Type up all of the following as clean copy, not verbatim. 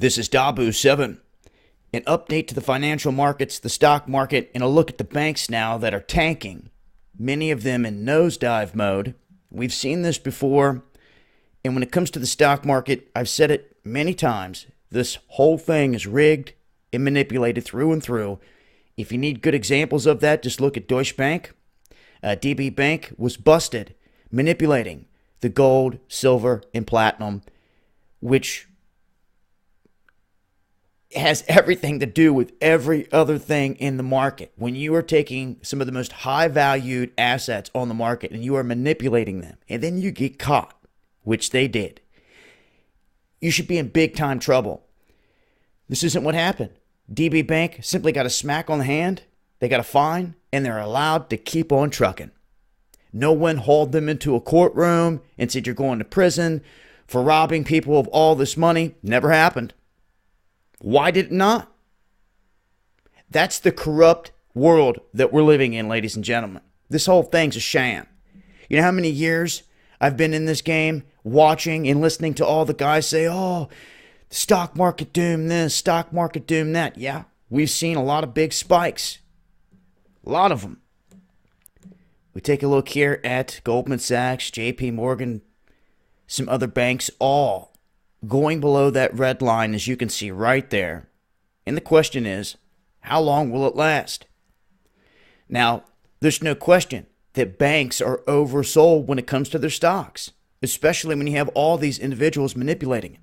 This is Dabu7. An update to the financial markets, the stock market, and a look at the banks now that are tanking. Many of them in nosedive mode. We've seen this before. And when it comes to the stock market, I've said it many times. This whole thing is rigged and manipulated through and through. If you need good examples of that, just look at Deutsche Bank. DB Bank was busted manipulating the gold, silver, and platinum, which has everything to do with every other thing in the market. When you are taking some of the most high valued assets on the market and you are manipulating them, and then you get caught, which they did, you should be in big time trouble. This isn't what happened. DB Bank simply got a smack on the hand, they got a fine, and they're allowed to keep on trucking. No one hauled them into a courtroom and said you're going to prison for robbing people of all this money. Never happened. Why did it not? That's the corrupt world that we're living in, ladies and gentlemen. This whole thing's a sham. You know how many years I've been in this game watching and listening to all the guys say, oh, the stock market doomed this, stock market doomed that. Yeah, we've seen a lot of big spikes. A lot of them. We take a look here at Goldman Sachs, JP Morgan, some other banks, all going below that red line, as you can see right there. And the question is, how long will it last? Now, there's no question that banks are oversold when it comes to their stocks, especially when you have all these individuals manipulating it.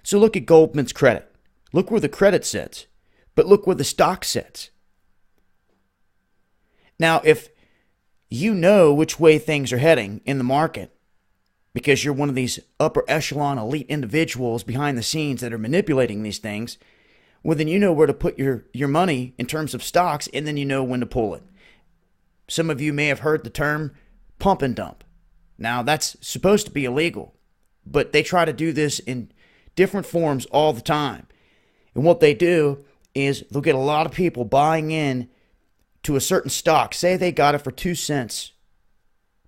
So look at Goldman's credit. Look where the credit sits, but look where the stock sits. Now, if you know which way things are heading in the market, because you're one of these upper echelon elite individuals behind the scenes that are manipulating these things, well, then you know where to put your money in terms of stocks, and then you know when to pull it. Some of you may have heard the term pump and dump. Now, that's supposed to be illegal, but they try to do this in different forms all the time. And what they do is they'll get a lot of people buying in to a certain stock. Say they got it for 2 cents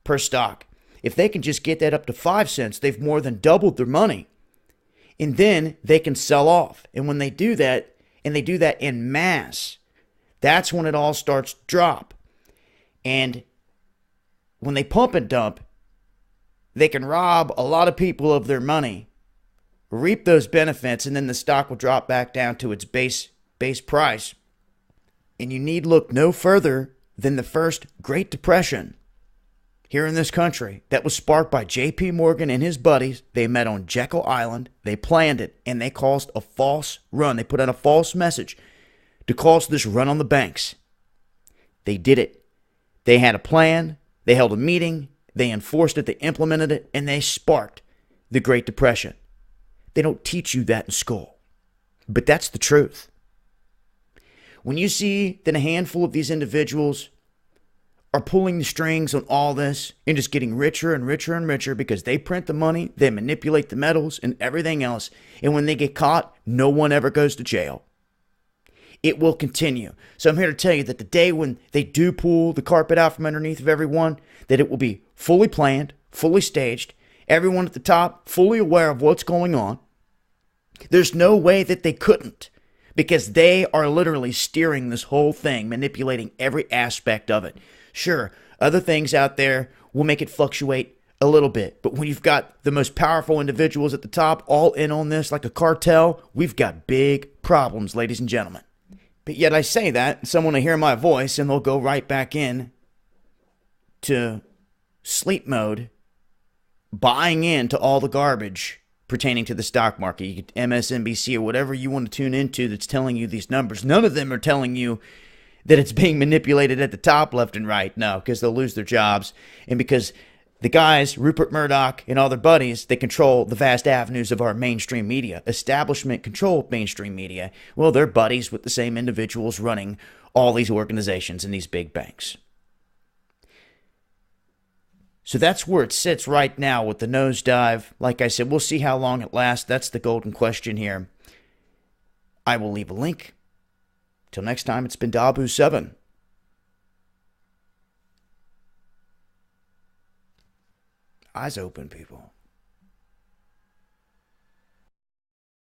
per stock. If they can just get that up to 5 cents, they've more than doubled their money. And then they can sell off. And when they do that, and they do that in mass, that's when it all starts to drop. And when they pump and dump, they can rob a lot of people of their money, reap those benefits, and then the stock will drop back down to its base price. And you need look no further than the first Great Depression here in this country that was sparked by JP Morgan and his buddies. They met on Jekyll Island, they planned it, and they caused a false run. They put out a false message to cause this run on the banks. They did it. They had a plan, they held a meeting, they enforced it, they implemented it, and they sparked the Great Depression. They don't teach you that in school, but that's the truth. When you see that a handful of these individuals are pulling the strings on all this and just getting richer and richer and richer because they print the money, they manipulate the metals and everything else, and when they get caught, no one ever goes to jail. It will continue. So I'm here to tell you that the day when they do pull the carpet out from underneath of everyone, that it will be fully planned, fully staged, everyone at the top fully aware of what's going on. There's no way that they couldn't, because they are literally steering this whole thing, manipulating every aspect of it. Sure, other things out there will make it fluctuate a little bit, but when you've got the most powerful individuals at the top all in on this like a cartel, we've got big problems, ladies and gentlemen. But yet I say that, someone will hear my voice and they'll go right back in to sleep mode, buying into all the garbage pertaining to the stock market. You get MSNBC or whatever you want to tune into that's telling you these numbers. None of them are telling you that it's being manipulated at the top left and right. No, because they'll lose their jobs. And because the guys, Rupert Murdoch and all their buddies, they control the vast avenues of our mainstream media. Establishment controlled mainstream media. Well, they're buddies with the same individuals running all these organizations and these big banks. So that's where it sits right now with the nosedive. Like I said, we'll see how long it lasts. That's the golden question here. I will leave a link. Till next time, it's been Dabu7. Eyes open, people.